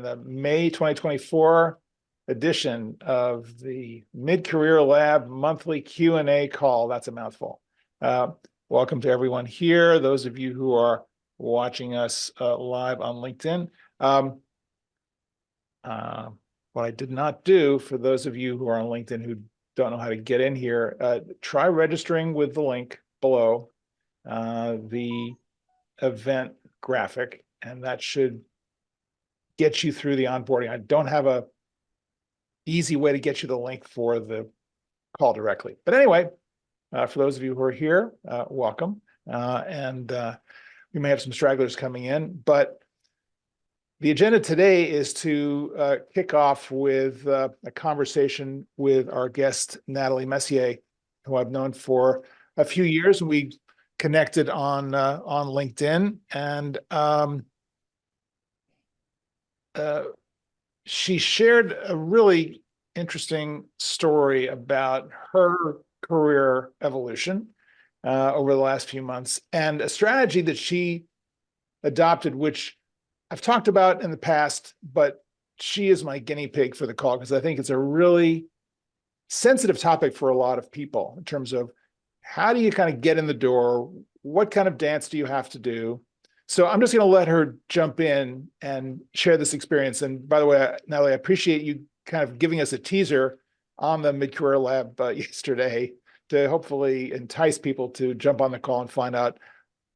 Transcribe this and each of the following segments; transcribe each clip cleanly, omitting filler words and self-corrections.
the May 2024 edition of the Mid-Career Lab monthly Q&A call. That's a mouthful. Welcome to everyone here, those of you who are watching us live on LinkedIn. What I did not do, for those of you who are on LinkedIn who don't know how to get in here, try registering with the link below the event graphic, and that should get you through the onboarding. I don't have a easy way to get you the link for the call directly. But anyway, for those of you who are here, welcome. We may have some stragglers coming in, but the agenda today is to kick off with a conversation with our guest, Nathalie Messier, who I've known for a few years. We connected on LinkedIn, and she shared a really interesting story about her career evolution over the last few months, and a strategy that she adopted, which I've talked about in the past, but she is my guinea pig for the call because I think it's a really sensitive topic for a lot of people in terms of how do you kind of get in the door? What kind of dance do you have to do? So I'm just going to let her jump in and share this experience. And by the way, Nathalie, I appreciate you kind of giving us a teaser on the Mid-Career Lab yesterday to hopefully entice people to jump on the call and find out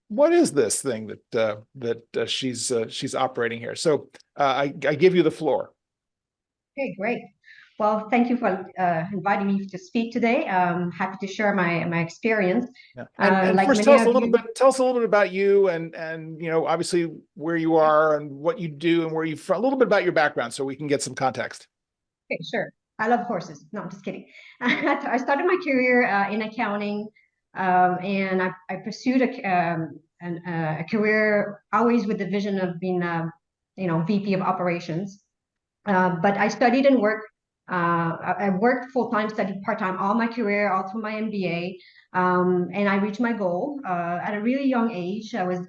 what is this thing that she's operating here. So I give you the floor. Okay, great. Well, thank you for inviting me to speak today. I'm happy to share my experience. Yeah. And like first, tell us a little bit about you, and obviously where you are and what you do and where you're from. A little bit about your background, so we can get some context. Okay, sure. I love horses. No, I'm just kidding. I started my career in accounting, and I pursued a career always with the vision of being VP of operations. But I studied and worked. I worked full-time, studied part-time all my career, all through my MBA, and I reached my goal at a really young age. I was,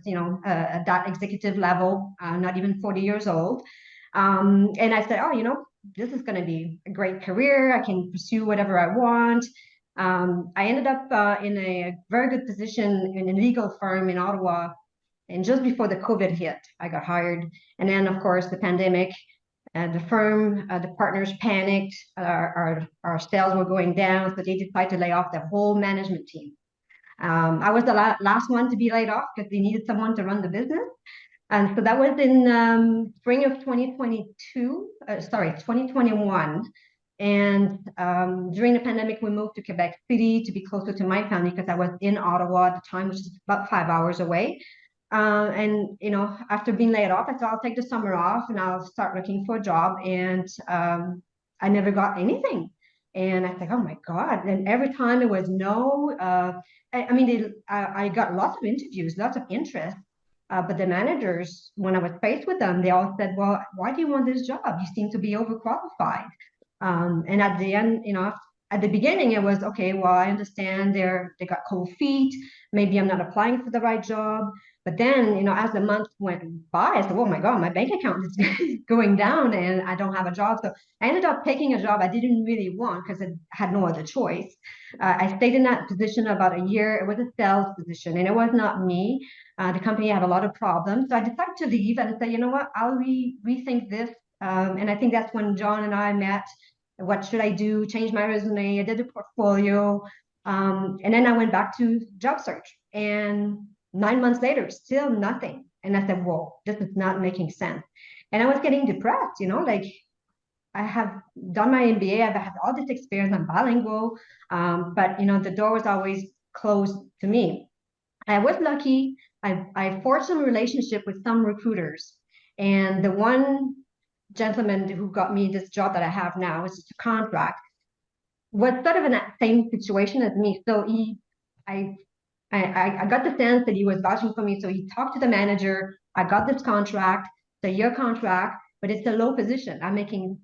at that executive level, not even 40 years old. And I said, oh, this is going to be a great career. I can pursue whatever I want. I ended up in a very good position in a legal firm in Ottawa. And just before the COVID hit, I got hired. And then, of course, the pandemic. The firm, the partners panicked. Our sales were going down, so they decided to lay off the whole management team. I was the last one to be laid off because they needed someone to run the business. And so that was in spring of 2021. And during the pandemic, we moved to Quebec City to be closer to my family because I was in Ottawa at the time, which is about 5 hours away. After being laid off, I thought I'll take the summer off and I'll start looking for a job. And I never got anything. And I think, oh my God. And every time it was no. I got lots of interviews, lots of interest. But the managers, when I was faced with them, they all said, well, why do you want this job? You seem to be overqualified. And at the end, at the beginning, it was, okay, well, I understand they got cold feet. Maybe I'm not applying for the right job. But then, as the month went by, I said, oh my God, my bank account is going down and I don't have a job. So I ended up taking a job I didn't really want because I had no other choice. I stayed in that position about a year. It was a sales position and it was not me. The company had a lot of problems. So I decided to leave and say, you know what, I'll rethink this. And I think that's when John and I met. What should I do? Change my resume. I did a portfolio. And then I went back to job search. And 9 months later, still nothing. And I said, whoa, this is not making sense. And I was getting depressed, I have done my MBA. I've had all this experience. I'm bilingual. But, the door was always closed to me. I was lucky. I forged some relationship with some recruiters. And the one gentleman who got me this job that I have now, which is a contract, was sort of in that same situation as me. So I got the sense that he was vouching for me. So he talked to the manager. I got this contract, it's a year contract, but it's a low position. I'm making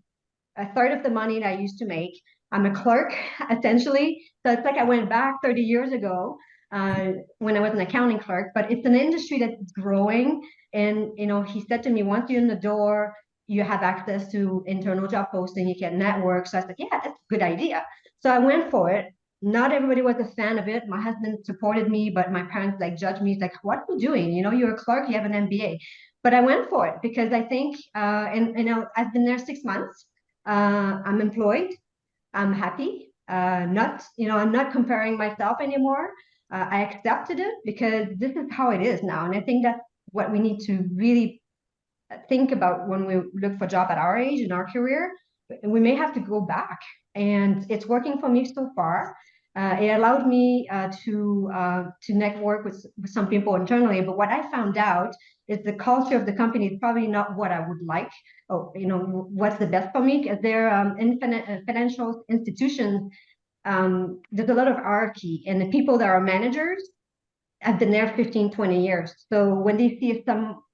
a third of the money that I used to make. I'm a clerk, essentially. So it's like I went back 30 years ago when I was an accounting clerk, but it's an industry that's growing. And, he said to me, once you're in the door, you have access to internal job posting, you can network. So I said, yeah, that's a good idea. So I went for it. Not everybody was a fan of it. My husband supported me, but my parents like judged me. It's like, what are you doing? You know, you're a clerk, you have an MBA. But I went for it because I think, and you know, I've been there 6 months. I'm employed. I'm happy. Not, you know, I'm not comparing myself anymore. I accepted it because this is how it is now. And I think that's what we need to really think about when we look for a job at our age in our career. We may have to go back, and it's working for me so far. It allowed me to network with some people internally. But what I found out is the culture of the company is probably not what I would like. Oh, you know, what's the best for me? Because they're in financial institutions. There's a lot of hierarchy, and the people that are managers have been there 15, 20 years. So when they see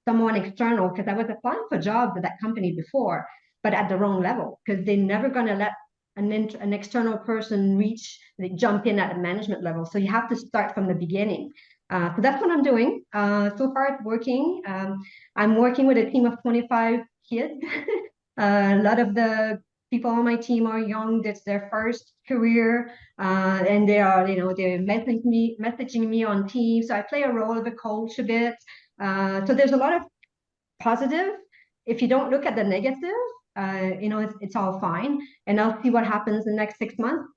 someone external, because I was applying for jobs at that company before, but at the wrong level, because they're never going to let an external person jump in at a management level. So you have to start from the beginning. So that's what I'm doing. So far, it's working. I'm working with a team of 25 kids. A lot of the people on my team are young. That's their first career, and they are, you know, they're messaging me on Teams. So I play a role of a coach a bit. So there's a lot of positive. If you don't look at the negative, you know, it's all fine. And I'll see what happens in the next 6 months.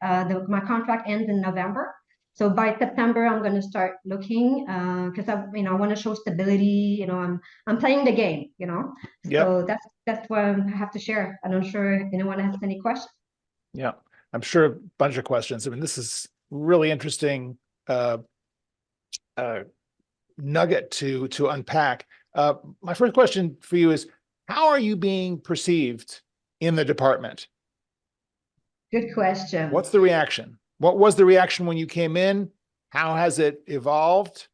My contract ends in November. So by September, I'm going to start looking because you know, I want to show stability. You know, I'm playing the game. You know, Yep. so that's what I have to share. I'm not sure anyone has any questions. Yeah. I'm sure a bunch of questions. I mean, this is really interesting nugget to unpack. My first question for you is, how are you being perceived in the department? Good question. What's the reaction? What was the reaction when you came in? How has it evolved?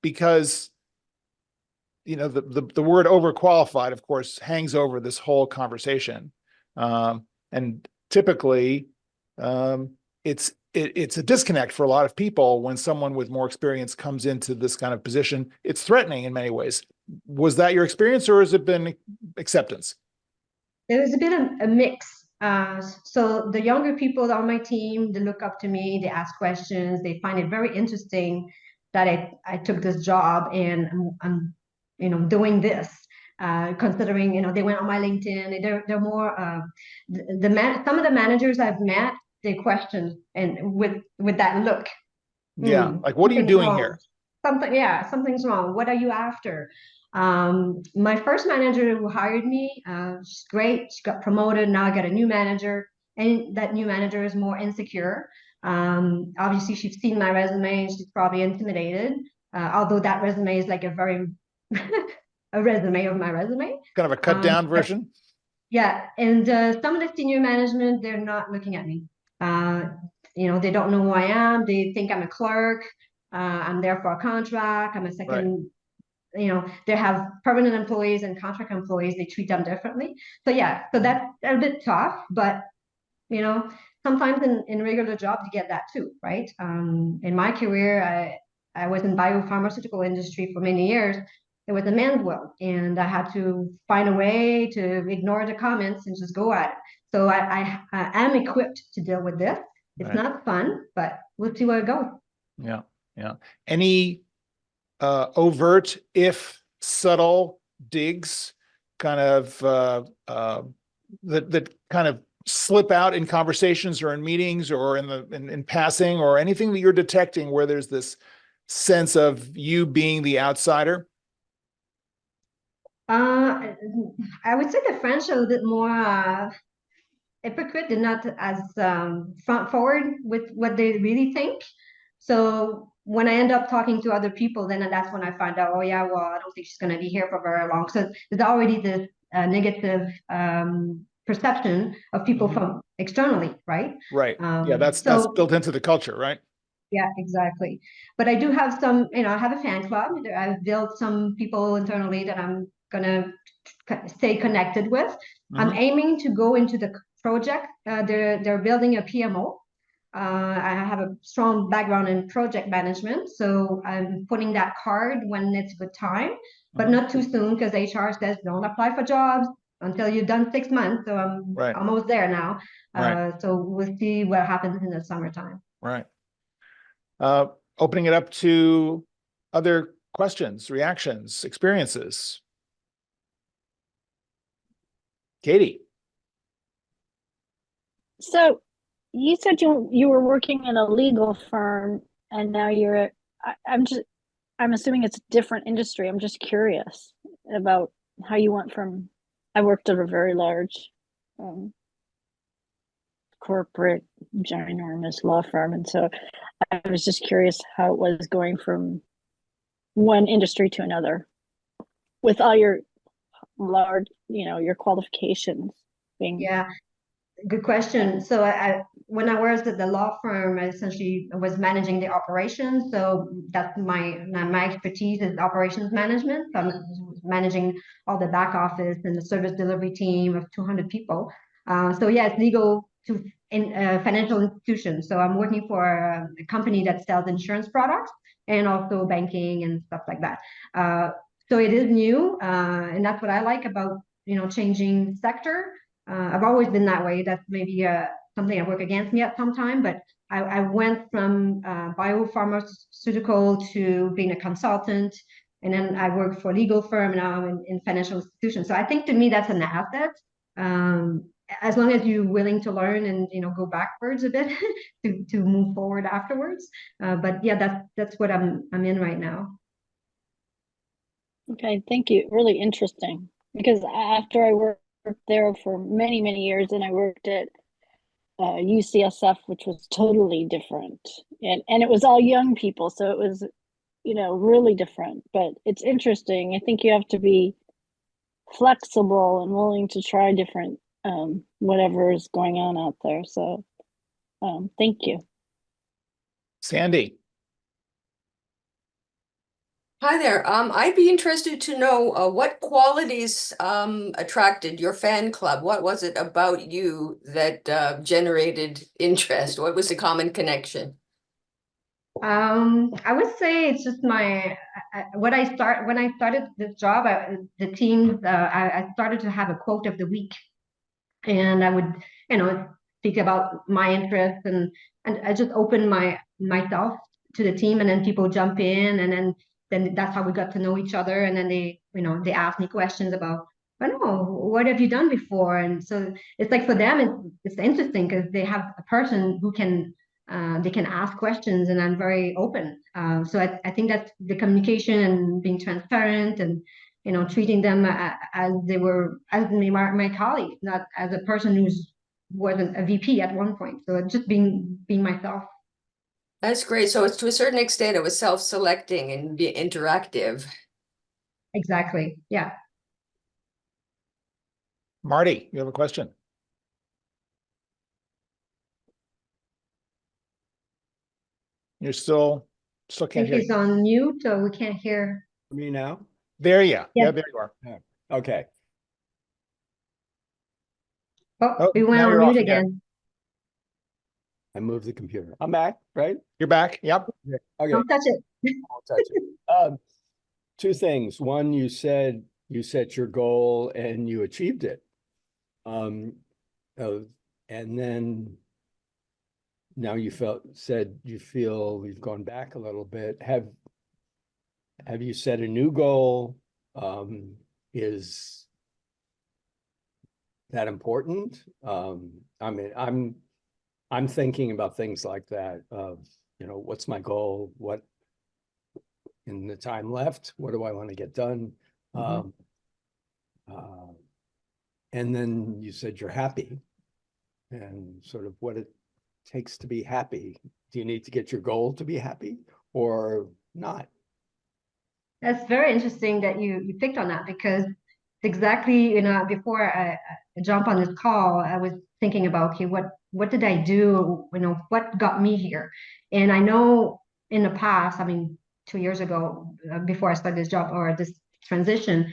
Because you know, the word overqualified, of course, hangs over this whole conversation. And typically, it's a disconnect for a lot of people when someone with more experience comes into this kind of position. It's threatening in many ways. Was that your experience, or has it been acceptance? It was a bit of a mix. So the younger people on my team, they look up to me, they ask questions, they find it very interesting that I took this job and I'm you know, doing this. Considering, you know, they went on my LinkedIn, they're more some of the managers I've met, they question and with that look. Yeah. Like, what are you Something's doing wrong. here? Something's wrong. What are you after? My first manager who hired me, she's great. She got promoted. Now I got a new manager, and that new manager is more insecure. Obviously, she's seen my resume and she's probably intimidated. Although that resume is like a very a resume of my resume. Kind of a cut down But version? yeah, and some of the senior management, they're not looking at me. You know, they don't know who I am. They think I'm a clerk. I'm there for a contract. I'm a Right. second, you know, they have permanent employees and contract employees. They treat them differently. So yeah, so that's a bit tough, but you know, sometimes in regular jobs you get that too, right? In my career, I was in biopharmaceutical industry for many years. It was a man's world, and I had to find a way to ignore the comments and just go at it. So I am equipped to deal with this. It's Right. not fun, but we'll see where it goes. Yeah. Yeah. Any overt, if subtle digs kind of that kind of slip out in conversations or in meetings or in passing, or anything that you're detecting where there's this sense of you being the outsider? Uh, I would say the French are a little bit more hypocrite. They're not as front forward with what they really think. So when I end up talking to other people, then that's when I find out, oh yeah, well, I don't think she's going to be here for very long. So there's already this negative perception of people from externally, right? Right. Yeah, that's So built into the culture, right? yeah, exactly. But I do have some, you know, I have a fan club. I've built some people internally that I'm gonna stay connected with. I'm Mhm. aiming to go into the project. They're building a PMO. I have a strong background in project management, so I'm putting that card when it's a good time, but not too soon because HR says don't apply for jobs until you've done 6 months. So I'm Right. almost there now. Right. So we'll see what happens in the summertime. Right. Opening it up to other questions, reactions, experiences. Katie. So you said you were working in a legal firm and now I'm assuming it's a different industry. I'm just curious about how you went from, I worked at a very large corporate ginormous law firm, and so I was just curious how it was going from one industry to another with all your large, your qualifications being. Yeah, good question. So when I was at the law firm, I essentially was managing the operations. So that's my expertise is operations management. So I'm managing all the back office and the service delivery team of 200 people. So yeah, it's legal to in financial institutions. So I'm working for a company that sells insurance products and also banking and stuff like that. So it is new, and that's what I like about changing sector. I've always been that way. That's maybe something I work against me at some time, but I went from biopharmaceutical to being a consultant, and then I work for a legal firm now in financial institutions. So I think to me that's an asset, as long as you're willing to learn and go backwards a bit to move forward afterwards. But yeah, that's what I'm in right now. Okay, thank you. Really interesting. Because after I worked there for many, many years, and I worked at UCSF, which was totally different. And it was all young people, so it was, really different. But it's interesting. I think you have to be flexible and willing to try different whatever is going on out there. So thank you. Sandy. Hi there. I'd be interested to know what qualities attracted your fan club. What was it about you that generated interest? What was the common connection? I would say it's just when I started this job, the team, I started to have a quote of the week, and I would, speak about my interests, and I just opened myself to the team, and then people jump in, and then that's how we got to know each other, and then they ask me questions about, I don't know, what have you done before? And so it's like for them, it's interesting because they have a person who can they can ask questions, and I'm very open. So I think that's the communication and being transparent and treating them as my colleagues, not as a person who's wasn't a VP at one point. So just being myself. That's great. So it's to a certain extent, it was self-selecting and be interactive. Exactly. Yeah. Marty, you have a question? You're still I can't think hear he's you. on mute, so we can't hear. Me now? There you are. Yes. Yeah, there you are. Okay. Oh, we went now on you're mute off again. again. I moved the computer. I'm back, right? You're back. Yep. Okay. Don't touch it. I'll touch it. Two things. One, you said you set your goal and you achieved it. And then now you said you feel you've gone back a little bit. Have you set a new goal? Is that important? I mean, I'm thinking about things like that of, what's my goal? What in the time left, what do I want to get done? And then you said you're happy and sort of what it takes to be happy. Do you need to get your goal to be happy or not? That's very interesting that you picked on that, because exactly, before I jump on this call, I was thinking about, okay, what did I do? What got me here? And I know in the past, I mean, 2 years ago, before I started this job or this transition,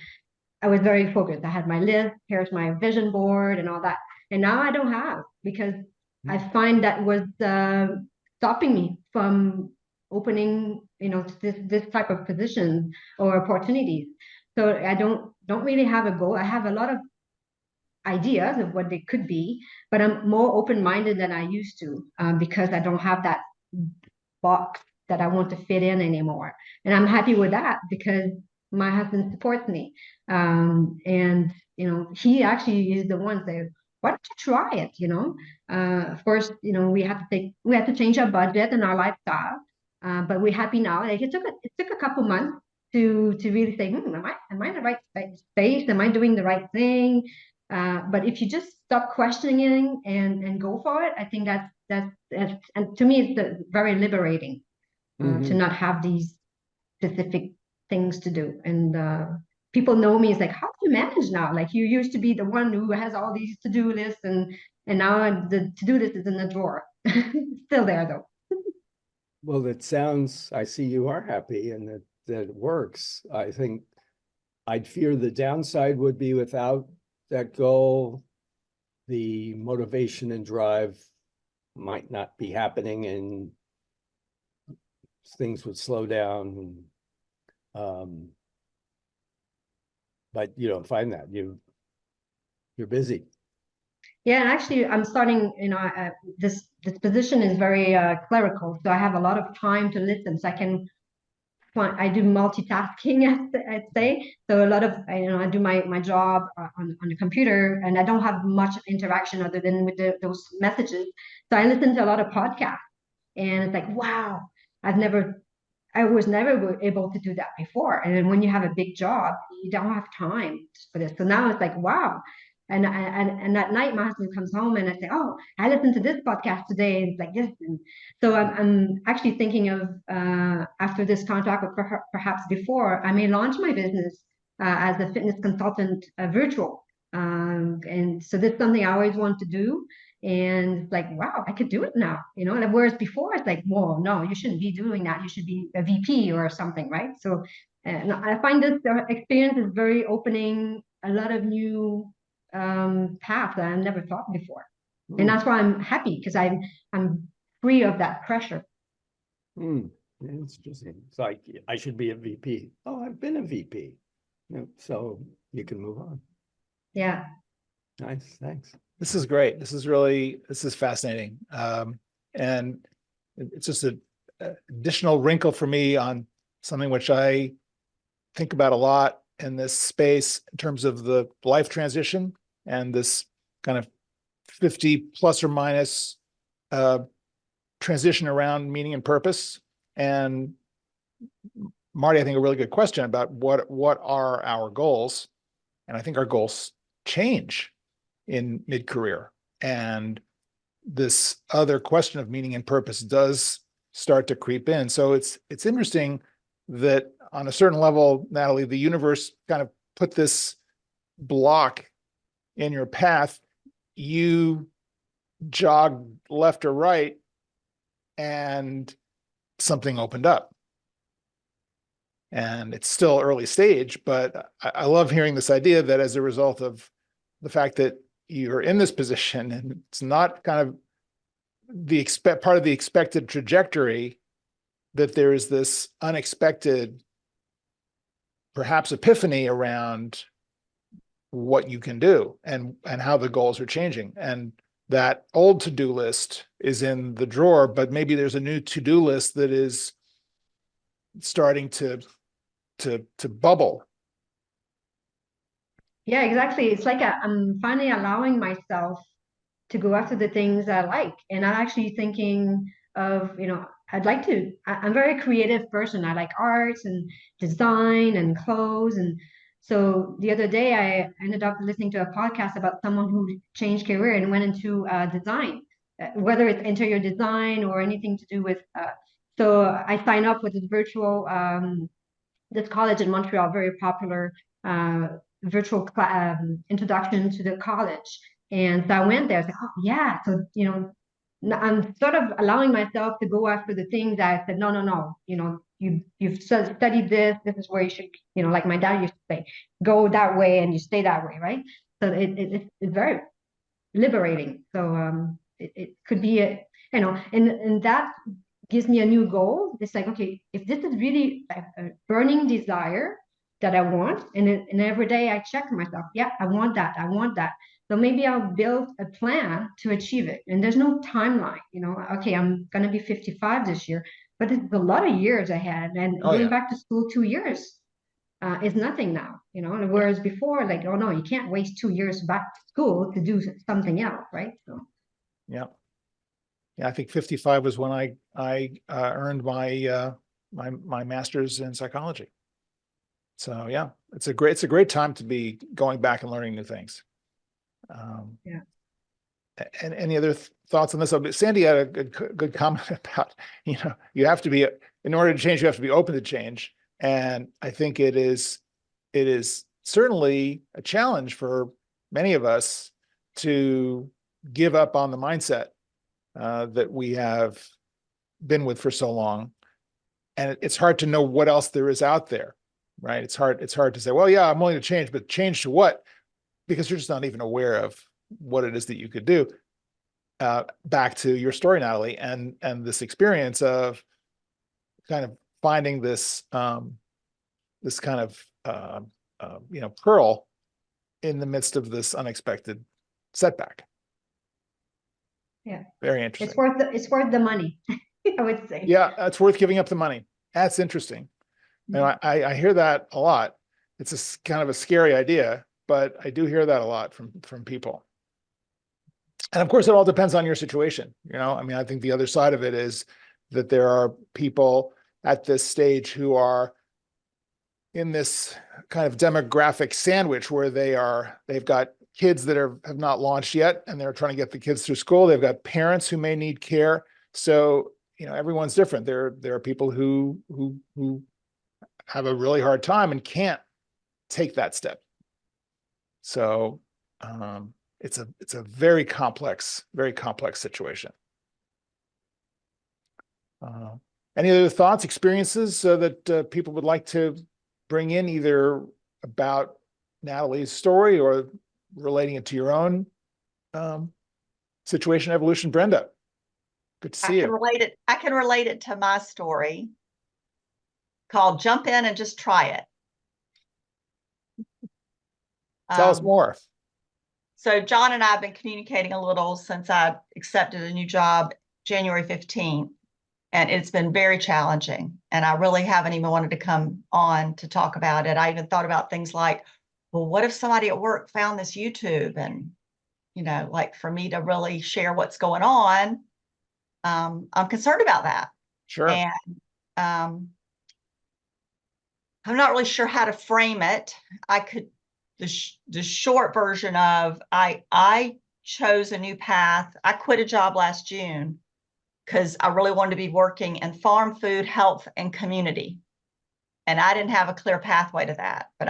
I was very focused. I had my list, here's my vision board and all that. And now I don't have, because I find that was stopping me from opening, to this type of positions or opportunities. So I don't really have a goal. I have a lot of ideas of what they could be, but I'm more open-minded than I used to, because I don't have that box that I want to fit in anymore. And I'm happy with that because my husband supports me. And he actually is the one that, why don't you try it? Of course, we had to change our budget and our lifestyle. But we're happy now. Like it took a couple months to really say, am I in the right space? Am I doing the right thing? But if you just stop questioning and go for it, I think and to me it's very liberating to not have these specific things to do. And people know me as like, how do you manage now? Like you used to be the one who has all these to-do lists, and now the to-do list is in the drawer. Still there though. Well, I see you are happy and that it works. I think I'd fear the downside would be without that goal, the motivation and drive might not be happening and things would slow down. But you don't find that. You're busy. Yeah, and actually, I'm starting. This position is very clerical, so I have a lot of time to listen. So I do multitasking, I'd say. So a lot of I do my job on the computer, and I don't have much interaction other than with those messages. So I listen to a lot of podcasts, and it's like, wow, I was never able to do that before. And then when you have a big job, you don't have time for this. So now it's like, wow. And at night, my husband comes home and I say, oh, I listened to this podcast today. And it's like this. And so I'm actually thinking of after this contract, or perhaps before, I may launch my business as a fitness consultant, virtual. And so this is something I always want to do. And it's like, wow, I could do it now, And whereas before it's like, whoa, no, you shouldn't be doing that. You should be a VP or something, right? So I find this experience is very opening a lot of new paths that I never thought before. And that's why I'm happy because I'm free of that pressure. It's interesting. It's like I should be a VP. Oh, I've been a VP. So you can move on. Yeah. Nice, thanks. This is great. This is fascinating. And it's just an additional wrinkle for me on something which I think about a lot in this space in terms of the life transition and this kind of 50 plus or minus transition around meaning and purpose. And Marty, I think a really good question about what are our goals? And I think our goals change in mid-career. And this other question of meaning and purpose does start to creep in. So it's interesting that on a certain level, Nathalie, the universe kind of put this block in your path. You jog left or right and something opened up. And it's still early stage, but I love hearing this idea that as a result of the fact that you're in this position and it's not kind of part of the expected trajectory, that there is this unexpected, perhaps epiphany around what you can do and how the goals are changing. And that old to-do list is in the drawer, but maybe there's a new to-do list that is starting to bubble. Yeah, exactly. It's like I'm finally allowing myself to go after the things I like. And I'm actually thinking of, I'm a very creative person. I like arts and design and clothes. And so the other day I ended up listening to a podcast about someone who changed career and went into design, whether it's interior design or anything to do with, so I signed up with this college in Montreal, very popular virtual introduction to the college. And so I went there. I was like, oh yeah. So I'm sort of allowing myself to go after the things that I said, no. You've studied this. This is where you should be. Like my dad used to say, go that way and you stay that way, right? So it's very liberating. So it could be and that gives me a new goal. It's like, okay, if this is really a burning desire that I want, and every day I check myself, yeah, I want that, I want that. So maybe I'll build a plan to achieve it. And there's no timeline, okay, I'm gonna be 55 this year, but it's a lot of years ahead. And Oh, going yeah. back to school 2 years is nothing now, and whereas before, like, oh no, you can't waste 2 years back to school to do something else, right? So Yeah. Yeah, I think 55 was when I earned my master's in psychology. So yeah, it's a great time to be going back and learning new things. Yeah. And any other thoughts on this? Sandy had a good comment about, you have to be, in order to change, you have to be open to change. And I think it is certainly a challenge for many of us to give up on the mindset that we have been with for so long. And it's hard to know what else there is out there, right? It's hard to say, well, yeah, I'm willing to change, but change to what? Because you're just not even aware of what it is that you could do. Back to your story, Nathalie, and this experience of kind of finding this this kind of pearl in the midst of this unexpected setback. Yeah, very interesting. It's worth the money, I would say. Yeah, it's worth giving up the money. That's interesting. And I hear that a lot. It's a kind of a scary idea, but I do hear that a lot from people. And of course, it all depends on your situation. I mean, I think the other side of it is that there are people at this stage who are in this kind of demographic sandwich where they've got kids that have not launched yet, and they're trying to get the kids through school. They've got parents who may need care. So, everyone's different. There are people who have a really hard time and can't take that step. So, it's a very complex situation. Any other thoughts, experiences that people would like to bring in, either about Nathalie's story or relating it to your own situation, evolution? Brenda, good to see you. I can relate it to my story called "Jump In and Just Try It." Tell us more. So John and I have been communicating a little since I accepted a new job January 15th, and it's been very challenging. And I really haven't even wanted to come on to talk about it. I even thought about things like, well, what if somebody at work found this YouTube, and, like, for me to really share what's going on. I'm concerned about that. Sure. And I'm not really sure how to frame it. The short version of, I chose a new path. I quit a job last June because I really wanted to be working in farm, food, health, and community. And I didn't have a clear pathway to that, but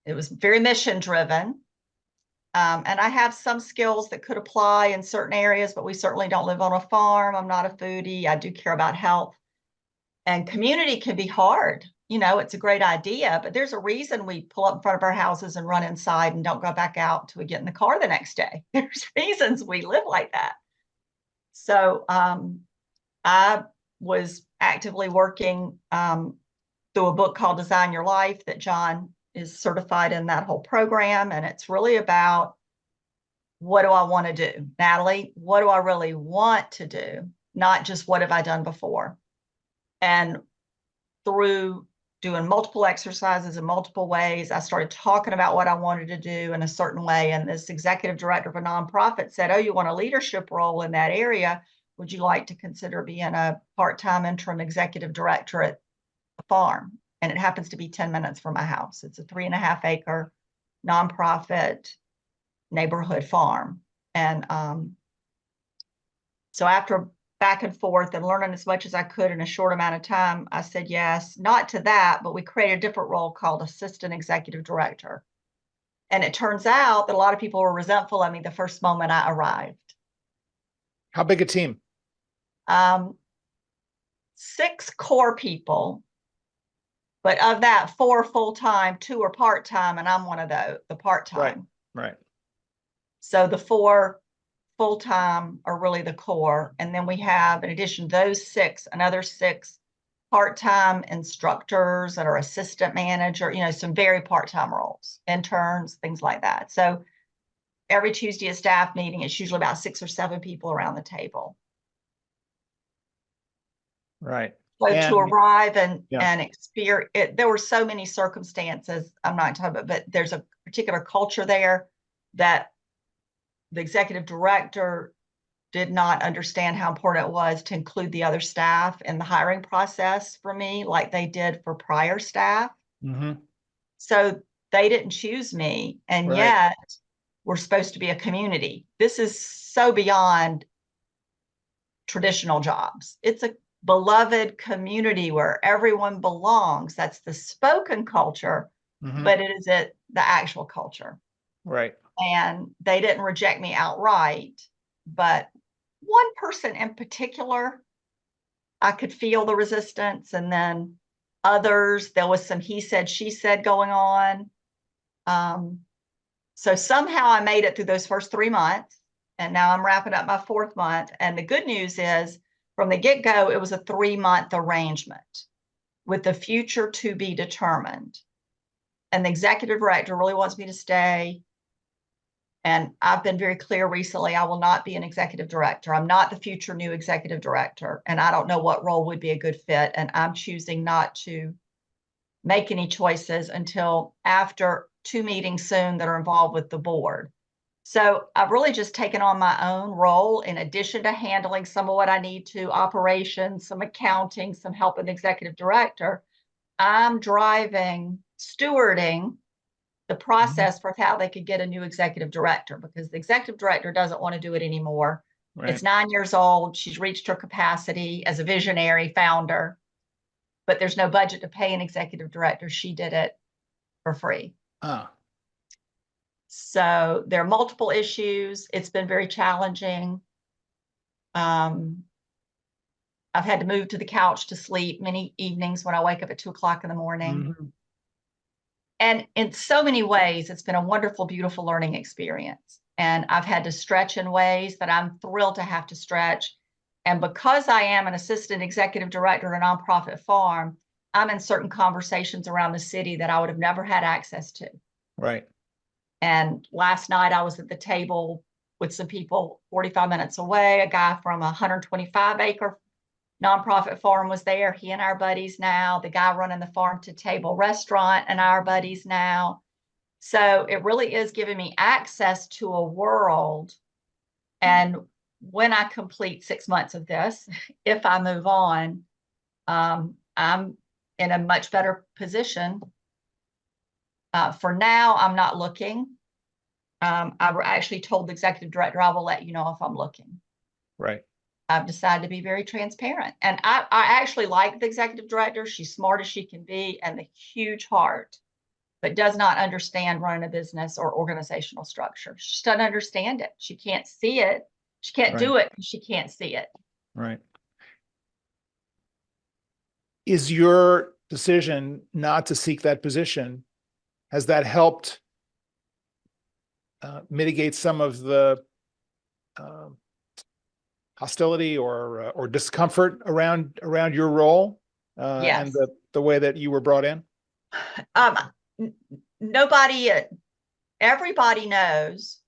it was very mission driven. And I have some skills that could apply in certain areas, but we certainly don't live on a farm. I'm not a foodie. I do care about health. And community can be hard. It's a great idea, but there's a reason we pull up in front of our houses and run inside and don't go back out till we get in the car the next day. There's reasons we live like that. So I was actively working through a book called Design Your Life that John is certified in that whole program. And it's really about, what do I want to do? Nathalie, what do I really want to do? Not just what have I done before? And through doing multiple exercises in multiple ways, I started talking about what I wanted to do in a certain way. And this executive director of a nonprofit said, oh, you want a leadership role in that area? Would you like to consider being a part-time interim executive director at a farm? And it happens to be 10 minutes from my house. It's a 3.5 acre nonprofit neighborhood farm. And so after back and forth and learning as much as I could in a short amount of time, I said yes, not to that, but we created a different role called assistant executive director. And it turns out that a lot of people were resentful of me the first moment I arrived. How big a team? 6 core people, but of that, 4 full-time, 2 are part-time, and I'm one of the part-time. Right. So the 4 full-time are really the core. And then we have, in addition to those 6, another 6 part-time instructors that are assistant manager, some very part-time roles, interns, things like that. So every Tuesday at staff meeting, it's usually about 6 or 7 people around the table. Right. So And- to arrive and Yeah. experience it, there were so many circumstances. I'm not talking about, but there's a particular culture there that the executive director did not understand how important it was to include the other staff in the hiring process for me, like they did for prior staff. Mhm. So they didn't choose me, and Right. yet we're supposed to be a community. This is so beyond traditional jobs. It's a beloved community where everyone belongs. That's the spoken culture, Mhm. but it isn't the actual culture. Right. And they didn't reject me outright, but one person in particular, I could feel the resistance. And then others, there was some he said, she said going on. So somehow I made it through those first 3 months, and now I'm wrapping up my 4th month. And the good news is, from the get-go, it was a 3-month arrangement with the future to be determined. And the executive director really wants me to stay. And I've been very clear recently, I will not be an executive director. I'm not the future new executive director, and I don't know what role would be a good fit. And I'm choosing not to make any choices until after 2 meetings soon that are involved with the board. So I've really just taken on my own role in addition to handling some of what I need to, operations, some accounting, some help with the executive director. I'm driving, stewarding the process for how they could get a new executive director, because the executive director doesn't want to do it anymore. Right. It's 9 years old. She's reached her capacity as a visionary founder, but there's no budget to pay an executive director. She did it for free. Ah. So there are multiple issues. It's been very challenging. I've had to move to the couch to sleep many evenings when I wake up at 2 o'clock in the morning. Mhm. And in so many ways, it's been a wonderful, beautiful learning experience. And I've had to stretch in ways that I'm thrilled to have to stretch. And because I am an assistant executive director at a nonprofit farm, I'm in certain conversations around the city that I would have never had access to. Right. And last night I was at the table with some people 45 minutes away. A guy from a 125-acre nonprofit farm was there. He and our buddies now. The guy running the farm to table restaurant and our buddies now. So it really is giving me access to a world. And when I complete 6 months of this, if I move on, I'm in a much better position. For now, I'm not looking. I actually told the executive director, I will let you know if I'm looking. Right. I've decided to be very transparent. And I actually like the executive director. She's smart as she can be and a huge heart, but does not understand running a business or organizational structure. She just doesn't understand it. She can't see it. She can't do it because she can't see it. Right. Is your decision not to seek that position, has that helped mitigate some of the hostility or discomfort around your role and Yes. the way that you were brought in? Everybody knows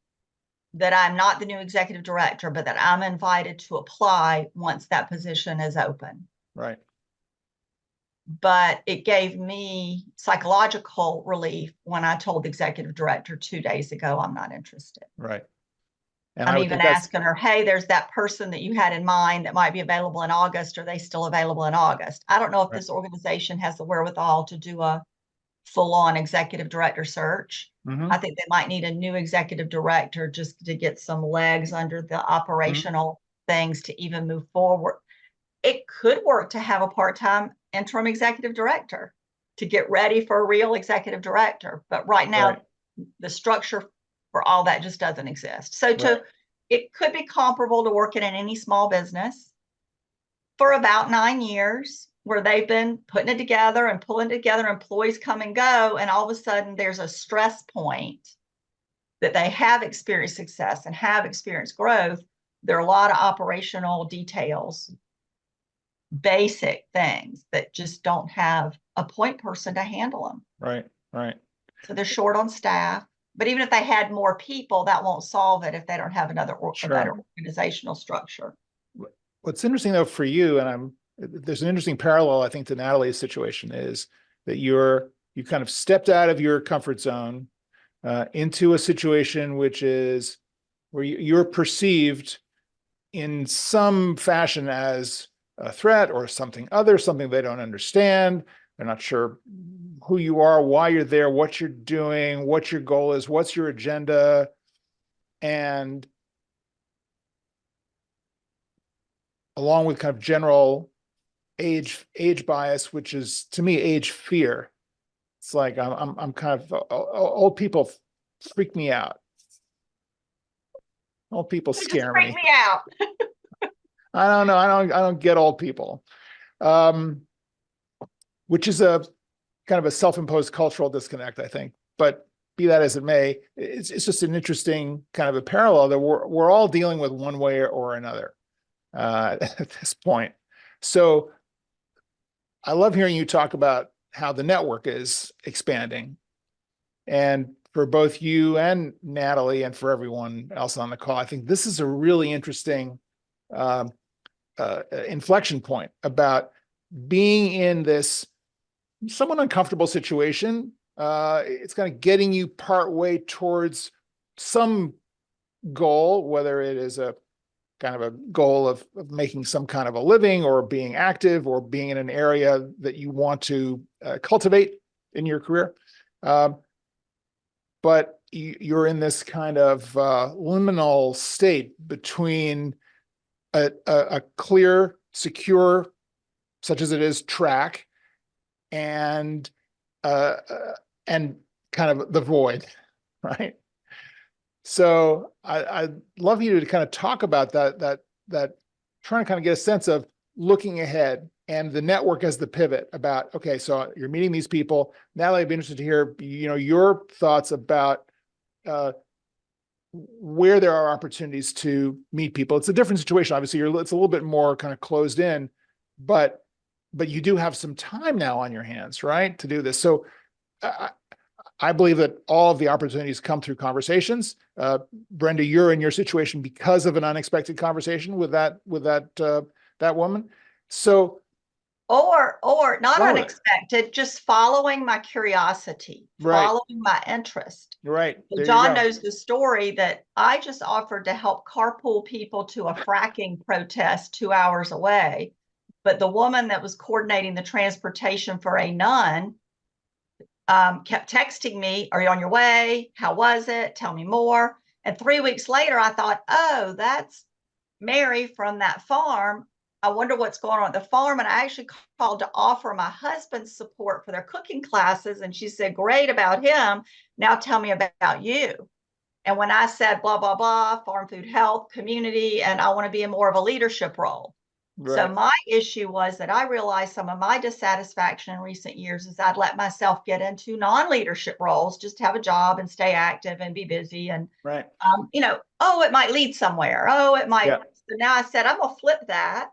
that I'm not the new executive director, but that I'm invited to apply once that position is open. Right. But it gave me psychological relief when I told the executive director 2 days ago, I'm not interested. Right. And I'm I would even think that's asking her, hey, there's that person that you had in mind that might be available in August. Are they still available in August? I don't know if Right. this organization has the wherewithal to do a full-on executive director search. Mhm. I think they might need a new executive director just to get some legs under the operational things to even move forward. It could work to have a part-time interim executive director to get ready for a real executive director. But right now, Right. the structure for all that just doesn't exist. So Right. it could be comparable to working in any small business for about 9 years, where they've been putting it together and pulling together, employees come and go, and all of a sudden there's a stress point that they have experienced success and have experienced growth, there are a lot of operational details, basic things that just don't have a point person to handle them. Right, right. So they're short on staff. But even if they had more people, that won't solve it if they don't have a better organizational structure. What's interesting though for you, and there's an interesting parallel, I think, to Nathalie's situation, is that you kind of stepped out of your comfort zone into a situation which is where you're perceived in some fashion as a threat or something they don't understand. They're not sure who you are, why you're there, what you're doing, what your goal is, what's your agenda. And along with kind of general age bias, which is to me age fear. It's like I'm kind of old people freak me out. Old people scare me. Freak me out. I don't know. I don't get old people, which is a kind of a self-imposed cultural disconnect, I think. But be that as it may, it's just an interesting kind of a parallel that we're all dealing with one way or another at this point. So I love hearing you talk about how the network is expanding. And for both you and Nathalie, and for everyone else on the call, I think this is a really interesting inflection point about being in this somewhat uncomfortable situation. It's kind of getting you part way towards some goal, whether it is a kind of a goal of making some kind of a living or being active or being in an area that you want to cultivate in your career. But you're in this kind of liminal state between a clear, secure, such as it is, track and kind of the void, right? So I'd love you to kind of talk about that trying to kind of get a sense of looking ahead and the network as the pivot about, okay, so you're meeting these people. Nathalie, I'd be interested to hear, your thoughts about where there are opportunities to meet people. It's a different situation. Obviously, it's a little bit more kind of closed in, but you do have some time now on your hands, right, to do this. So I believe that all of the opportunities come through conversations. Brenda, you're in your situation because of an unexpected conversation with that woman. So, or not unexpected, just following my curiosity, right, following my interest. Right. John knows the story that I just offered to help carpool people to a fracking protest 2 hours away. But the woman that was coordinating the transportation for a nun kept texting me, "Are you on your way? How was it? Tell me more." And 3 weeks later, I thought, oh, that's Mary from that farm. I wonder what's going on at the farm. And I actually called to offer my husband support for their cooking classes. And she said, "Great about him. Now tell me about you." And when I said, blah, blah, blah, farm food health, community, and I want to be in more of a leadership role. Right. So my issue was that I realized some of my dissatisfaction in recent years is I'd let myself get into non-leadership roles, just to have a job and stay active and be busy. And, right. It might lead somewhere. Oh, it might. Yeah. So now I said, I'm going to flip that.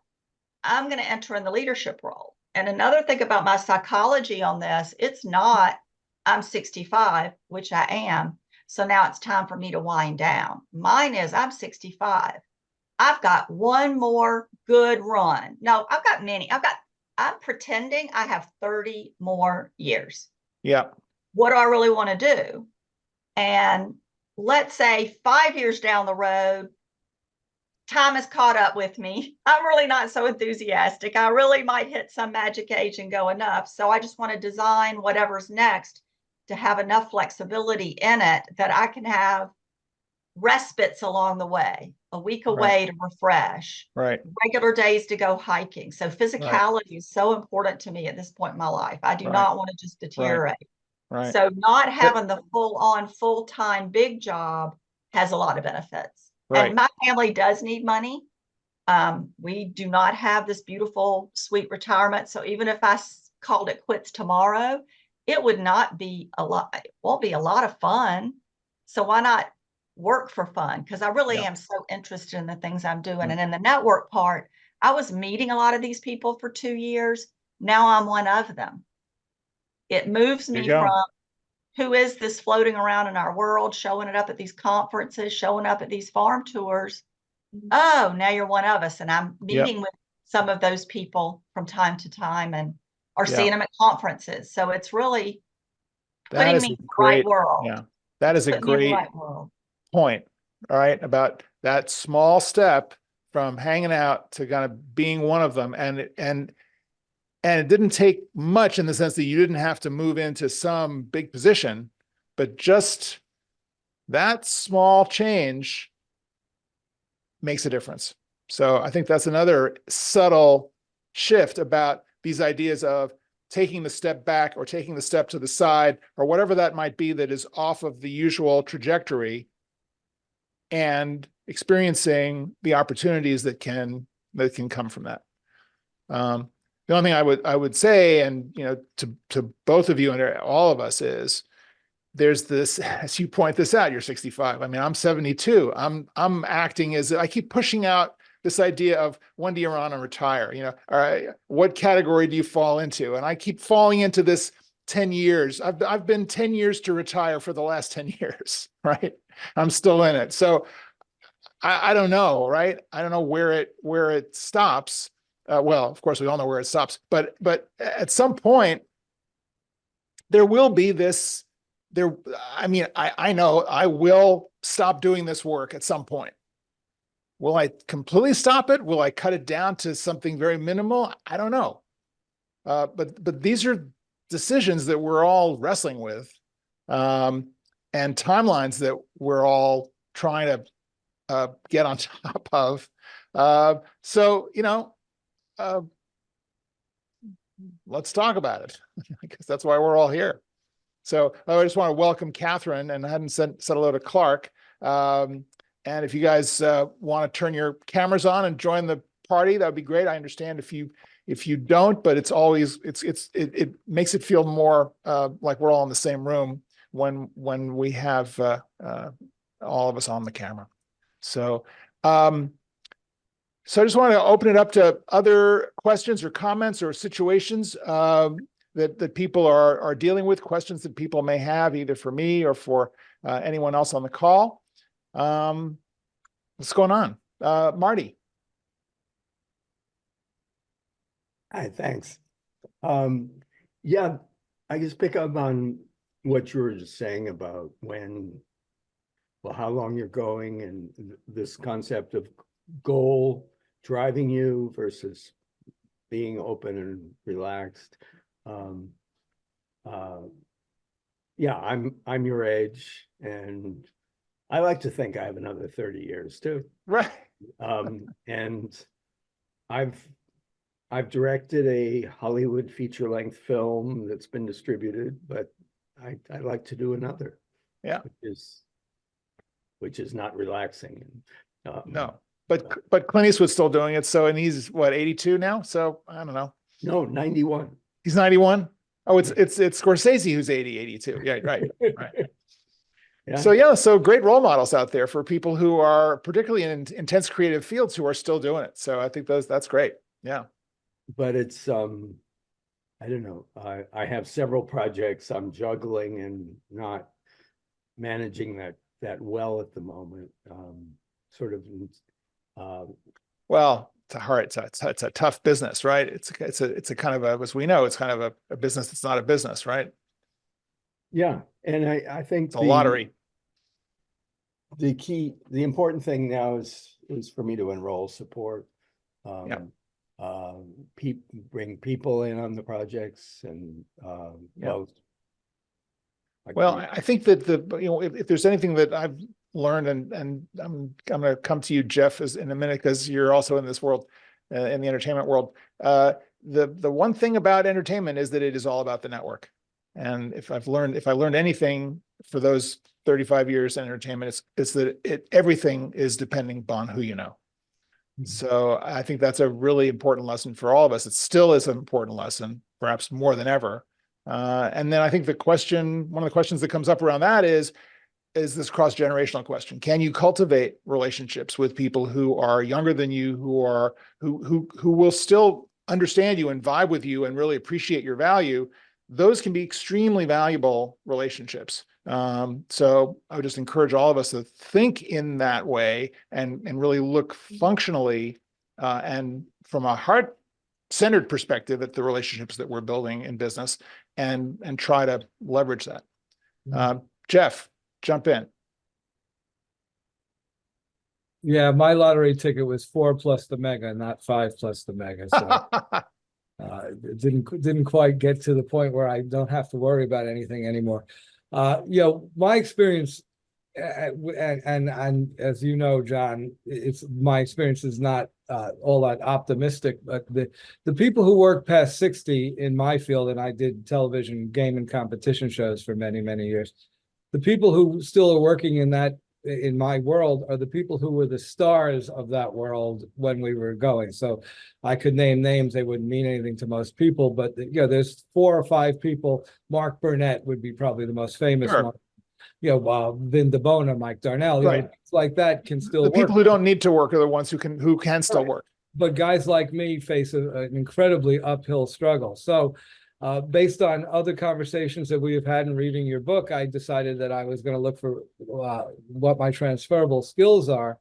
I'm going to enter in the leadership role. And another thing about my psychology on this, it's not, I'm 65, which I am. So now it's time for me to wind down. Mine is, I'm 65. I've got one more good run. No, I've got many. I'm pretending I have 30 more years. Yeah. What do I really want to do? And let's say 5 years down the road, time has caught up with me. I'm really not so enthusiastic. I really might hit some magic age and go enough. So I just want to design whatever's next to have enough flexibility in it that I can have respites along the way, a week away to refresh, regular days to go hiking. So physicality is so important to me at this point in my life. I do not want to just deteriorate. So not having the full-on, full-time big job has a lot of benefits. And my family does need money. We do not have this beautiful, sweet retirement. So even if I called it quits tomorrow, it would not be a lot. It won't be a lot of fun. So why not work for fun because I really Yeah. am so interested in the things I'm doing. Mm. And in the network part, I was meeting a lot of these people for 2 years. Now I'm one of them. It moves There me you go. from who is this floating around in our world, showing it up at these conferences, showing up at these farm tours. Oh, now you're one of us. And I'm meeting with some of those people from time to time and or Yeah. seeing them at conferences. So it's really That putting is me a in the right great, world. yeah, that is a Put me in the great right world. point, all right, about that small step from hanging out to kind of being one of them. And it didn't take much in the sense that you didn't have to move into some big position, but just that small change makes a difference. So I think that's another subtle shift about these ideas of taking the step back or taking the step to the side or whatever that might be that is off of the usual trajectory and experiencing the opportunities that can come from that. The only thing I would say, and to both of you and all of us, is there's this, as you point this out, you're 65. I mean, I'm 72. I'm acting as I keep pushing out this idea of when do you want to retire? All right, what category do you fall into? And I keep falling into this 10 years. I've been 10 years to retire for the last 10 years, right? I'm still in it. So I don't know, right? I don't know where it stops. Well, of course, we all know where it stops, but at some point, there will be this. I mean, I know I will stop doing this work at some point. Will I completely stop it? Will I cut it down to something very minimal? I don't know. But these are decisions that we're all wrestling with, and timelines that we're all trying to get on top of. So, let's talk about it, because that's why we're all here. So I just want to welcome Catherine, and I hadn't said hello to Clark. And if you guys want to turn your cameras on and join the party, that would be great. I understand if you don't, but it's always it makes it feel more like we're all in the same room when we have all of us on the camera. So so I just want to open it up to other questions or comments or situations that people are dealing with, questions that people may have either for me or for anyone else on the call. What's going on? Marty. Hi, thanks. Yeah, I just pick up on what you were just saying about how long you're going and this concept of goal driving you versus being open and relaxed. Yeah, I'm your age, and I like to think I have another 30 years too. Right. And I've directed a Hollywood feature-length film that's been distributed, but I like to do another. Yeah. Which is not relaxing. No, but Clint Eastwood's still doing it. So, and he's what, 82 now? So I don't know. No, 91. He's 91. Oh, it's Scorsese who's 80, 82. Yeah, right. Yeah. So great role models out there for people who are particularly in intense creative fields who are still doing it. So I think that's great. Yeah. But it's I don't know. I have several projects I'm juggling and not managing that well at the moment. Well, it's a tough business, right? It's a kind of a, as we know, it's kind of a business that's not a business, right? Yeah, and I think It's a lottery. The important thing now is for me to enroll support. Bring people in on the projects and I think that if there's anything that I've learned, and I'm going to come to you, Jeff, in a minute, because you're also in this world, in the entertainment world. The one thing about entertainment is that it is all about the network. And if I learned anything for those 35 years in entertainment, it's that everything is depending upon who you know. So I think that's a really important lesson for all of us. It still is an important lesson, perhaps more than ever. And then I think one of the questions that comes up around that is, is this cross-generational question. Can you cultivate relationships with people who are younger than you, who will still understand you and vibe with you and really appreciate your value? Those can be extremely valuable relationships. So I would just encourage all of us to think in that way and really look functionally and from a heart-centered perspective at the relationships that we're building in business and try to leverage that. Jeff, jump in. Yeah, my lottery ticket was 4 plus the mega, not 5 plus the mega. So it didn't quite get to the point where I don't have to worry about anything anymore. You know, my experience, and as you know, John, my experience is not all that optimistic. But the people who work past 60 in my field, and I did television, game, and competition shows for many, many years. The people who still are working in my world are the people who were the stars of that world when we were going. So I could name names, they wouldn't mean anything to most people, but you know, there's 4 or 5 people. Mark Burnett would be probably the most famous Sure. one. You know, Vin DeBona, Mike Darnell, Right. you know, like that can still The work. people who don't need to work are the ones who can still Right. work. But guys like me face an incredibly uphill struggle. So based on other conversations that we have had in reading your book, I decided that I was going to look for what my transferable skills are,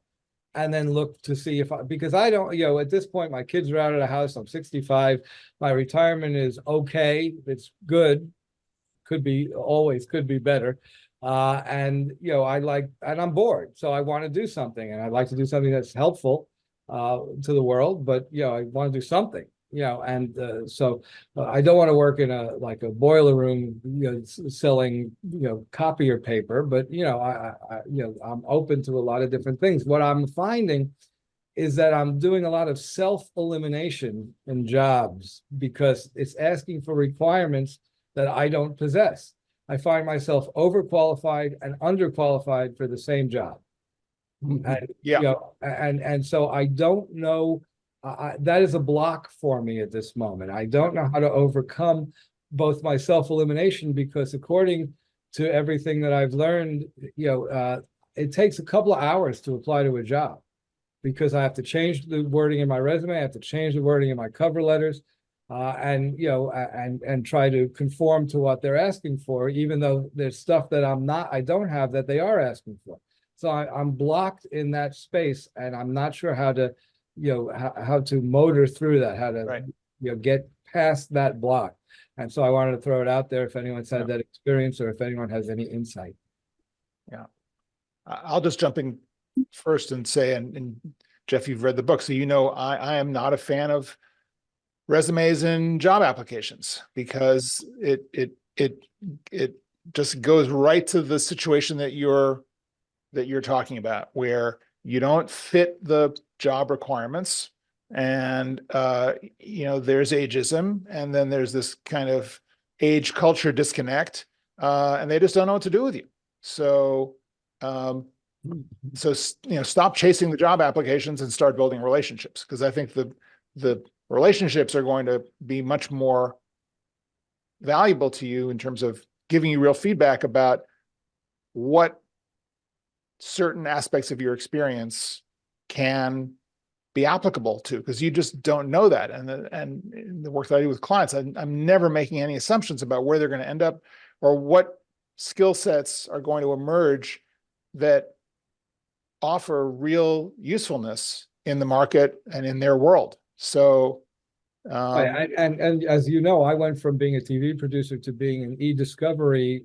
and then look to see if because I don't, you know, at this point, my kids are out of the house. I'm 65. My retirement is okay. It's good. Could be better. And, you know, and I'm bored. So I want to do something, and I'd like to do something that's helpful to the world, but, you know, I want to do something. You know, and so I don't want to work in a boiler room, you know, selling, you know, copier paper. But you know, I'm open to a lot of different things. What I'm finding is that I'm doing a lot of self-elimination in jobs because it's asking for requirements that I don't possess. I find myself overqualified and underqualified for the same job. And, Yeah. you know, and so I don't know. That is a block for me at this moment. I don't know how to overcome both my self-elimination because according to everything that I've learned, you know, it takes a couple of hours to apply to a job because I have to change the wording in my resume. I have to change the wording in my cover letters and, you know, and try to conform to what they're asking for, even though there's stuff that I don't have that they are asking for. So I'm blocked in that space and I'm not sure how to, you know, how to motor through that, how to, Right. you know, get past that block. And so I wanted to throw it out there if anyone's had that experience or if anyone has any insight. Yeah. I'll just jump in first and say, and Jeff, you've read the book, so you know I am not a fan of resumes and job applications because it just goes right to the situation that you're talking about, where you don't fit the job requirements and you know, there's ageism, and then there's this kind of age culture disconnect, and they just don't know what to do with you. So you know, stop chasing the job applications and start building relationships, because I think the relationships are going to be much more valuable to you in terms of giving you real feedback about what certain aspects of your experience can be applicable to, because you just don't know that. And in the work that I do with clients, I'm never making any assumptions about where they're going to end up or what skill sets are going to emerge that offer real usefulness in the market and in their world. So and as you know, I went from being a TV producer to being an e-discovery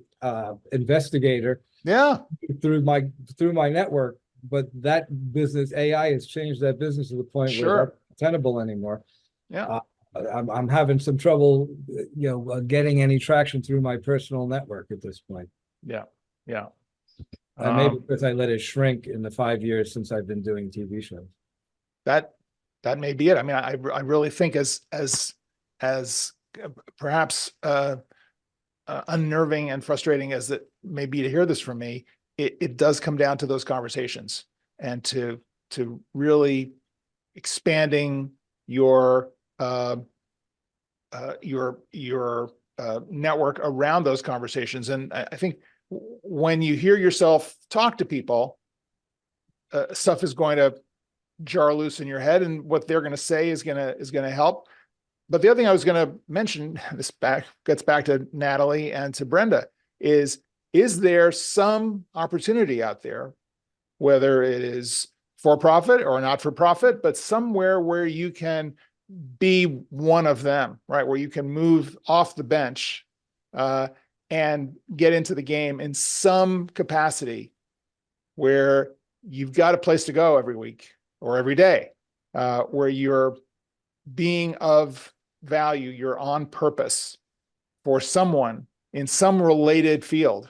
investigator yeah, through my network. But that business, AI has changed that business to the point where sure. that's not tenable anymore. Yeah. I'm having some trouble, you know, getting any traction through my personal network at this point. Yeah. Yeah. And maybe because I let it shrink in the 5 years since I've been doing TV shows. That may be it. I mean, I really think as perhaps unnerving and frustrating as it may be to hear this from me, it does come down to those conversations and to really expanding your network around those conversations. And I think when you hear yourself talk to people, stuff is going to jar loose in your head, and what they're going to say is going to help. But the other thing I was going to mention, this gets back to Nathalie and to Brenda, is there some opportunity out there, whether it is for profit or not for profit, but somewhere where you can be one of them, right? Where you can move off the bench and get into the game in some capacity, where you've got a place to go every week or every day, where you're being of value, you're on purpose for someone in some related field.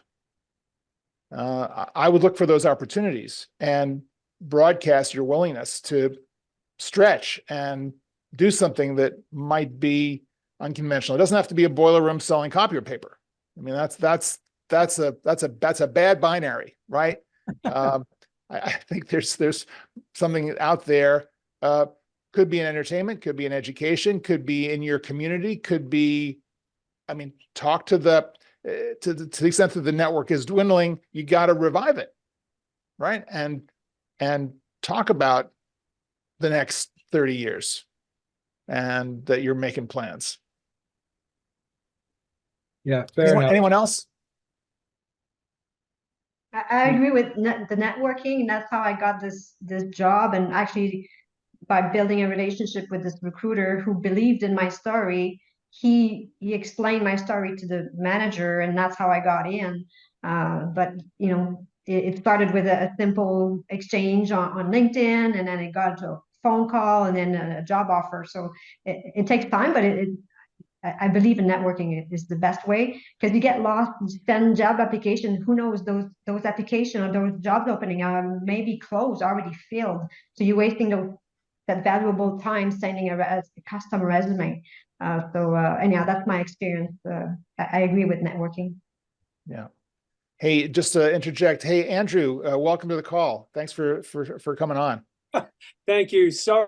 I would look for those opportunities and broadcast your willingness to stretch and do something that might be unconventional. It doesn't have to be a boiler room selling copier paper. I mean, that's a bad binary, right? I think there's something out there. Could be in entertainment, could be in education, could be in your community, could be, I mean, talk to the extent that the network is dwindling, you got to revive it, right? And talk about the next 30 years and that you're making plans. Yeah, fair enough. Anyone else? I agree with the networking. That's how I got this job, and actually by building a relationship with this recruiter who believed in my story. He explained my story to the manager, and that's how I got in. But you know, it started with a simple exchange on LinkedIn, and then it got to a phone call, and then a job offer. So it takes time, but I believe in networking is the best way, because you get lost, you send job application, who knows, those application or those jobs opening are maybe closed, already filled. So you're wasting that valuable time sending a custom resume. Anyhow, that's my experience. I agree with networking. Yeah. Hey, just to interject. Hey, Andrew, welcome to the call. Thanks for coming on. Thank you. Sorry,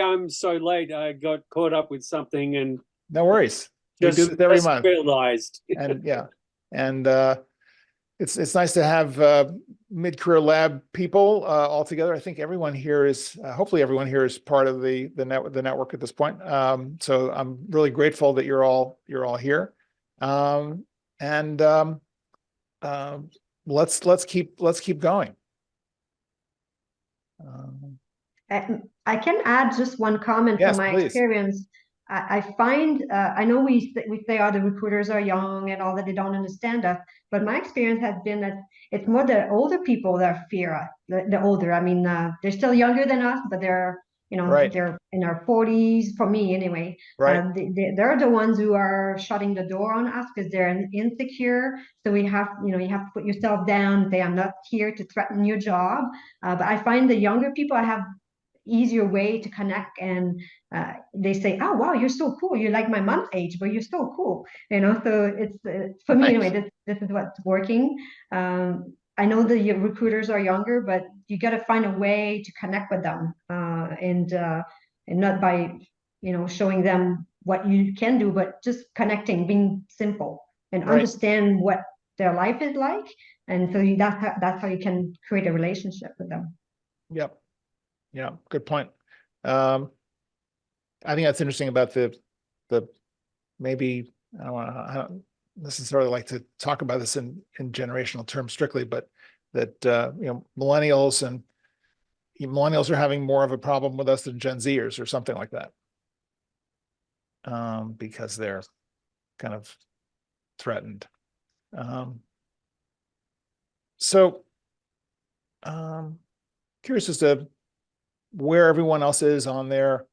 I'm so late. I got caught up with something and No worries. We do just this every month. realized. And yeah, and it's nice to have mid-career lab people all together. I think everyone here is hopefully everyone here is part of the network at this point. So I'm really grateful that you're all here. Let's keep going. I can add just one comment Yes, from my please. experience. I find, I know we say, oh, the recruiters are young and all that, they don't understand us. But my experience has been that it's more the older people that fear us, the older. I mean, they're still younger than us, but they're, you know, Right. they're in their 40s, for me anyway. Right. They're the ones who are shutting the door on us because they're insecure. So you have to put yourself down, say, I'm not here to threaten your job. But I find the younger people, I have easier way to connect, and they say, oh wow, you're so cool, you're like my mom's age, but you're so cool, you know. So it's for me anyway, this is what's working. I know the recruiters are younger, but you got to find a way to connect with them, and not by showing them what you can do, but just connecting, being simple, and Right. understand what their life is like. And so that's how you can create a relationship with them. Yep. Yeah, good point. I think that's interesting about the maybe I don't necessarily like to talk about this in generational terms strictly, but that millennials are having more of a problem with us than Gen Zers or something like that, because they're kind of threatened. Curious as to where everyone else is on their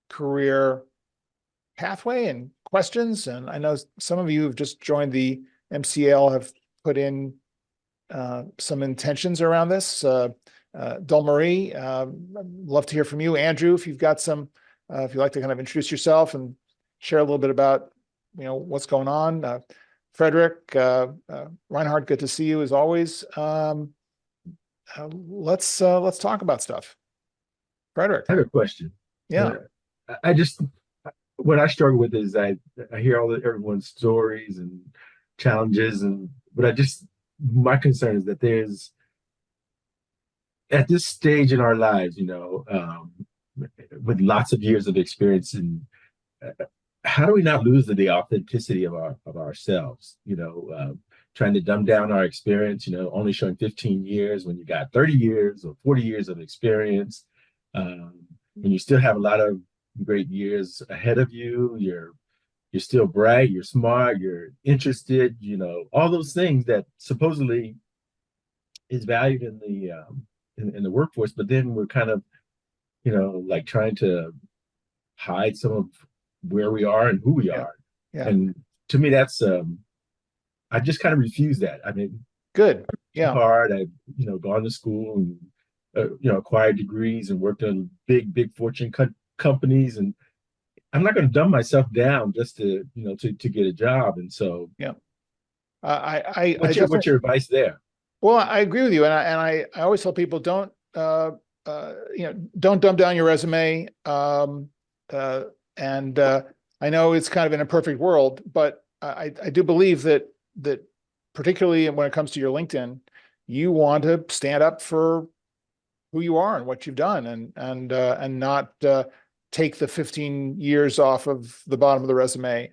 career pathway and questions. And I know some of you who've just joined the MCL have put in some intentions around this. Dulmarie, love to hear from you. Andrew, if you've got some, if you'd like to kind of introduce yourself and share a little bit about, what's going on. Frederick, Reinhard, good to see you as always. Let's talk about stuff. Frederick. I have a question. Yeah. What I struggle with is I hear everyone's stories and challenges, but my concern is that there's at this stage in our lives, with lots of years of experience, and how do we not lose the authenticity of ourselves? Trying to dumb down our experience, only showing 15 years when you got 30 years or 40 years of experience, and you still have a lot of great years ahead of you. You're still bright, you're smart, you're interested, all those things that supposedly is valued in the workforce, but then we're kind of, like trying to hide some of where we are and who we Yeah. are. Yeah. And to me, that's I just kind of refuse that. I mean, Good. Yeah. hard. I've gone to school and acquired degrees and worked on big fortune companies, and I'm not going to dumb myself down just to to get a job. And so, Yeah. I what's your advice there? Well, I agree with you, and I always tell people don't don't dumb down your resume. And I know it's kind of in a perfect world, but I do believe that particularly when it comes to your LinkedIn, you want to stand up for who you are and what you've done, and not take the 15 years off of the bottom of the resume.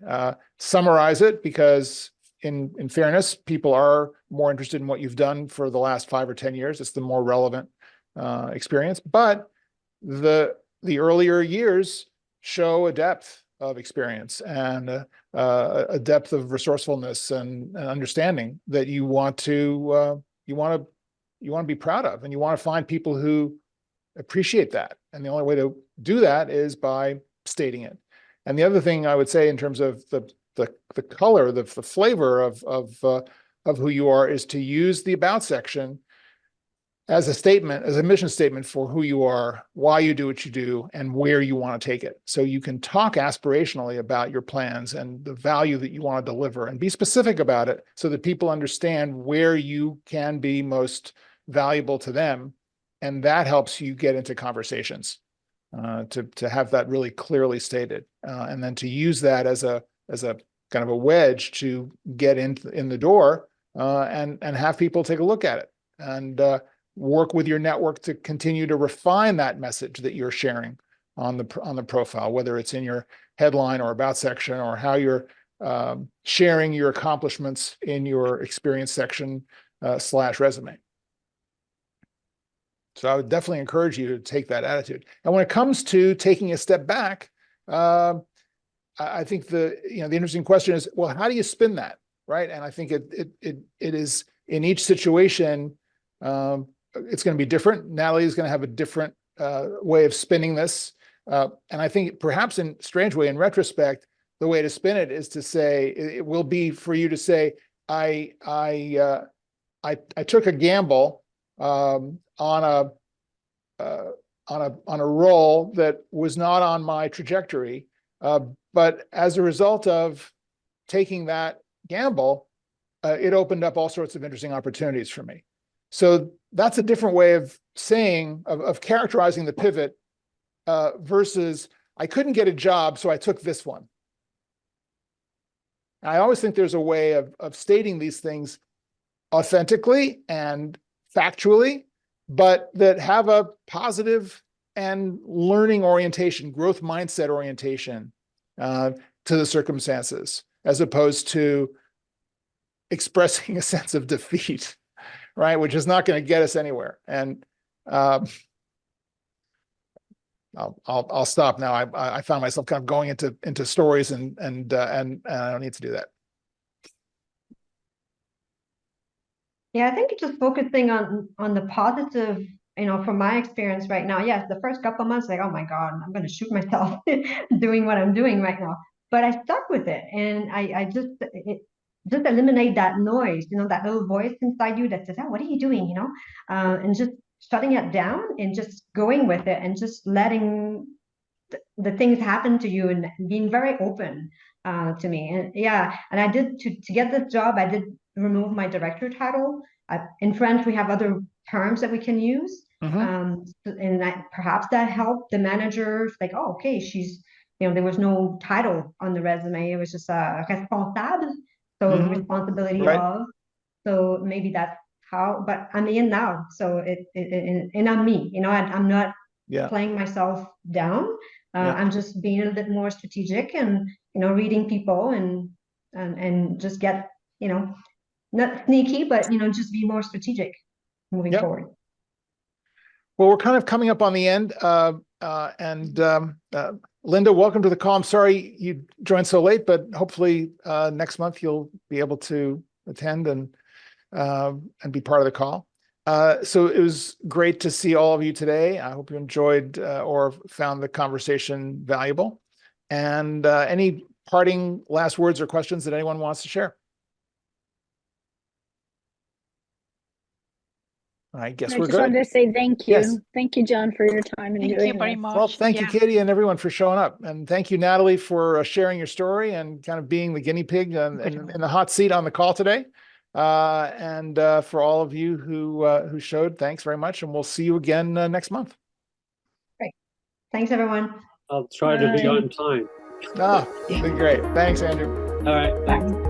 Summarize it, because in fairness, people are more interested in what you've done for the last 5 or 10 years. It's the more relevant experience. But the earlier years show a depth of experience and a depth of resourcefulness and understanding that you want to be proud of, and you want to find people who appreciate that. And the only way to do that is by stating it. And the other thing I would say in terms of the color, the flavor of who you are, is to use the about section as a statement, as a mission statement for who you are, why you do what you do, and where you want to take it. So you can talk aspirationally about your plans and the value that you want to deliver, and be specific about it so that people understand where you can be most valuable to them. And that helps you get into conversations, to have that really clearly stated, and then to use that as a kind of a wedge to get in the door, and have people take a look at it, and work with your network to continue to refine that message that you're sharing on the profile, whether it's in your headline or about section, or how you're sharing your accomplishments in your experience section / resume. So I would definitely encourage you to take that attitude. And when it comes to taking a step back, I think the interesting question is, well, how do you spin that, right? And I think it is, in each situation, it's going to be different. Natalie is going to have a different way of spinning this, and I think perhaps in a strange way, in retrospect, the way to spin it is to say, it will be for you to say, I took a gamble on a role that was not on my trajectory. But as a result of taking that gamble, it opened up all sorts of interesting opportunities for me. So that's a different way of saying, of characterizing the pivot, versus I couldn't get a job, so I took this one. I always think there's a way of stating these things authentically and factually, but that have a positive and learning orientation, growth mindset orientation to the circumstances, as opposed to expressing a sense of defeat, right? Which is not going to get us anywhere. And I'll stop now. I found myself kind of going into stories, and I don't need to do that. Yeah, I think just focusing on the positive, from my experience right now. Yes, the first couple of months, like, oh my God, I'm going to shoot myself doing what I'm doing right now. But I stuck with it, and I just eliminate that noise, that little voice inside you that says, "Oh, what are you doing?" And just shutting it down and just going with it, and just letting the things happen to you, and being very open to me. And yeah, and I did to get this job, I did remove my director title. In French, we have other terms that we can use. And perhaps that helped the managers, like, oh, okay, she's, there was no title on the resume. It was just a responsable. So responsibility Right. of. So maybe that's how, but I'm in now. So and I'm me, you know, I'm not Yeah. playing myself down. Yeah. I'm just being a little bit more strategic and, you know, reading people and just get, you know, not sneaky, but, you know, just be more strategic moving Yep. forward. Well, we're kind of coming up on the end. Linda, welcome to the call. I'm sorry you joined so late, but hopefully next month you'll be able to attend and be part of the call. So it was great to see all of you today. I hope you enjoyed or found the conversation valuable. And any parting last words or questions that anyone wants to share? I guess I we're just wanted good. to say thank you. Yes. Thank you, John, for your time and Thank doing you very this. much. Well, thank you, Yeah. Katie, and everyone for showing up. And thank you, Natalie, for sharing your story and kind of being the guinea pig in the hot seat on the call today. For all of you who showed, thanks very much. And we'll see you again next month. Great. Thanks, everyone. I'll try to be Bye. on time. Been great. Thanks, Andrew. All right. Thanks. Bye.